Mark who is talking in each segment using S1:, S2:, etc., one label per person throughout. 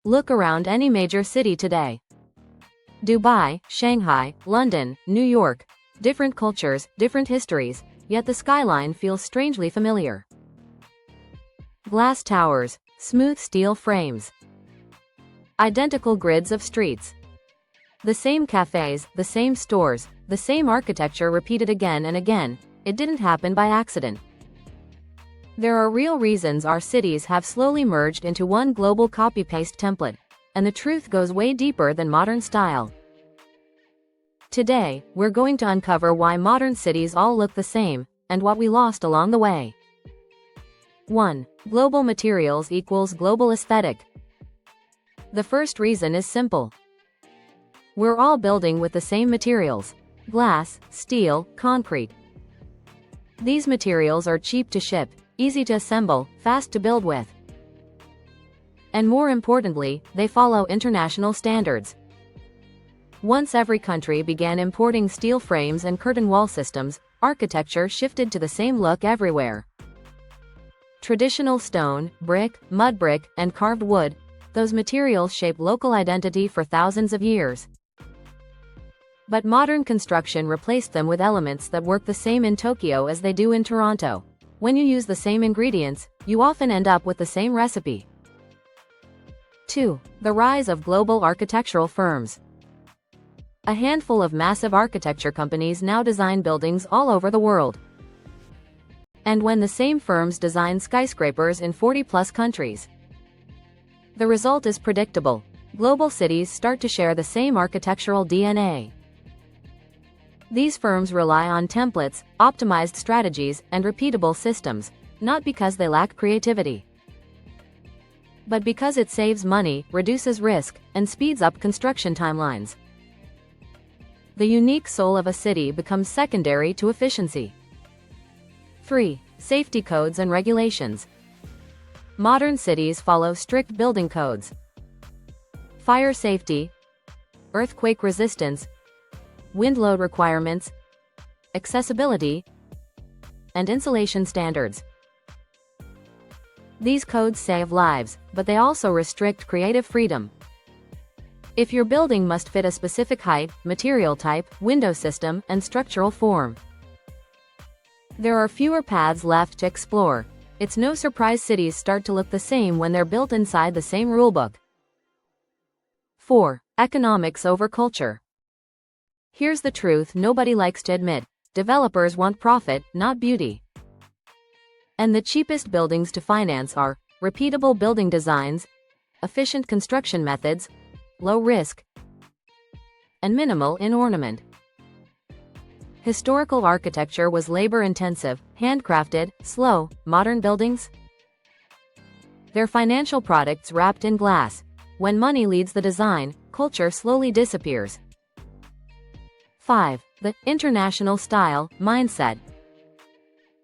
S1: Look around any major city today. Dubai, Shanghai, London, New York. Different cultures, different histories, yet the skyline feels strangely familiar. Glass towers, smooth steel frames. Identical grids of streets. The same cafes, the same stores, the same architecture repeated again and again. It didn't happen by accident. There are real reasons our cities have slowly merged into one global copy-paste template, and the truth goes way deeper than modern style. Today, we're going to uncover why modern cities all look the same, and what we lost along the way. 1. Global materials equals global aesthetic. The first reason is simple. We're all building with the same materials: glass, steel, concrete. These materials are cheap to ship, easy to assemble, fast to build with. And more importantly, they follow international standards. Once every country began importing steel frames and curtain wall systems, architecture shifted to the same look everywhere. Traditional stone, brick, mud brick, and carved wood, those materials shape local identity for thousands of years. But modern construction replaced them with elements that work the same in Tokyo as they do in Toronto. When you use the same ingredients, you often end up with the same recipe. 2. The rise of global architectural firms. A handful of massive architecture companies now design buildings all over the world. And when the same firms design skyscrapers in 40+ countries. The result is predictable. Global cities start to share the same architectural DNA. These firms rely on templates, optimized strategies, and repeatable systems, not because they lack creativity, but because it saves money, reduces risk, and speeds up construction timelines. The unique soul of a city becomes secondary to efficiency. 3. Safety codes and regulations. Modern cities follow strict building codes. Fire safety, earthquake resistance, wind load requirements, accessibility, and insulation standards. These codes save lives, but they also restrict creative freedom. If your building must fit a specific height, material type, window system, and structural form, there are fewer paths left to explore. It's no surprise cities start to look the same when they're built inside the same rulebook. 4. Economics over culture. Here's the truth nobody likes to admit: developers want profit, not beauty. And the cheapest buildings to finance are repeatable building designs, efficient construction methods, low risk, and minimal in ornament. Historical architecture was labor-intensive, handcrafted, slow. Modern buildings? They're financial products wrapped in glass. When money leads the design, culture slowly disappears. 5. The international style mindset.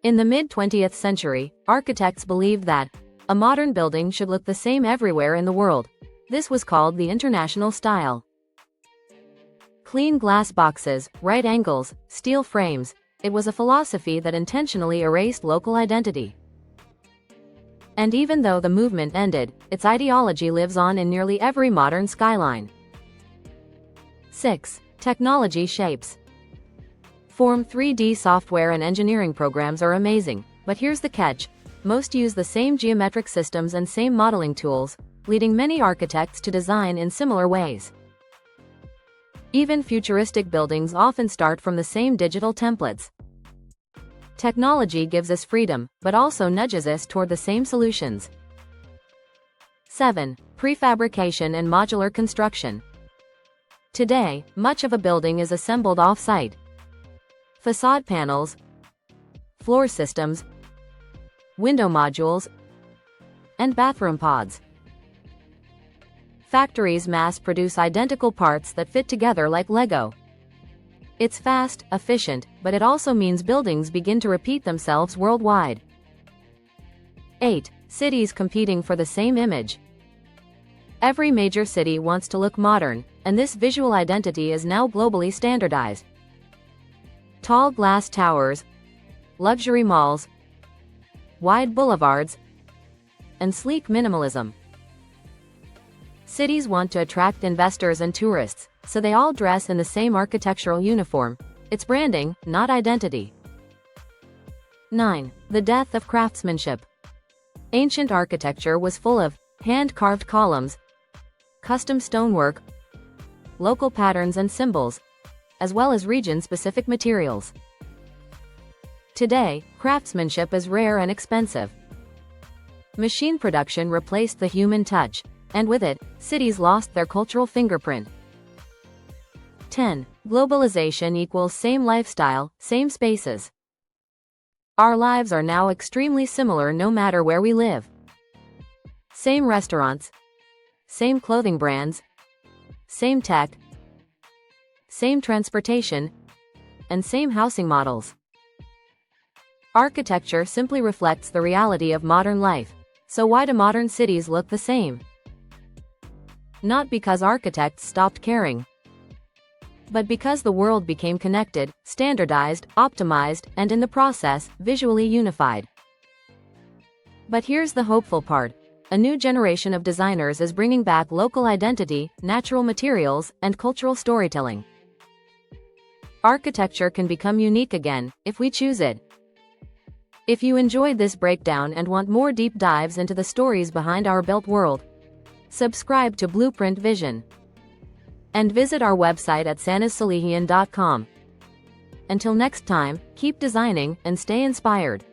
S1: In the mid-20th century, architects believed that a modern building should look the same everywhere in the world. This was called the international style. Clean glass boxes, right angles, steel frames. It was a philosophy that intentionally erased local identity. And even though the movement ended, its ideology lives on in nearly every modern skyline. 6. Technology shapes. Form 3D software and engineering programs are amazing, but here's the catch: most use the same geometric systems and same modeling tools, leading many architects to design in similar ways. Even futuristic buildings often start from the same digital templates. Technology gives us freedom, but also nudges us toward the same solutions. 7. Prefabrication and modular construction. Today, much of a building is assembled off-site. Facade panels, floor systems, window modules, and bathroom pods. Factories mass-produce identical parts that fit together like Lego. It's fast, efficient, but it also means buildings begin to repeat themselves worldwide. 8. Cities competing for the same image. Every major city wants to look modern, and this visual identity is now globally standardized. Tall glass towers, luxury malls, wide boulevards, and sleek minimalism. Cities want to attract investors and tourists, so they all dress in the same architectural uniform. It's branding, not identity. 9. The death of craftsmanship. Ancient architecture was full of hand-carved columns, custom stonework, local patterns and symbols, as well as region-specific materials. Today, craftsmanship is rare and expensive. Machine production replaced the human touch, and with it, cities lost their cultural fingerprint. 10. Globalization equals same lifestyle, same spaces. Our lives are now extremely similar no matter where we live. Same restaurants, same clothing brands, same tech, same transportation, and same housing models. Architecture simply reflects the reality of modern life. So why do modern cities look the same? Not because architects stopped caring, but because the world became connected, standardized, optimized, and in the process, visually unified. But here's the hopeful part. A new generation of designers is bringing back local identity, natural materials, and cultural storytelling. Architecture can become unique again, if we choose it. If you enjoyed this breakdown and want more deep dives into the stories behind our built world, subscribe to Blueprint Vision and visit our website at sanazsalihian.com. Until next time, keep designing and stay inspired.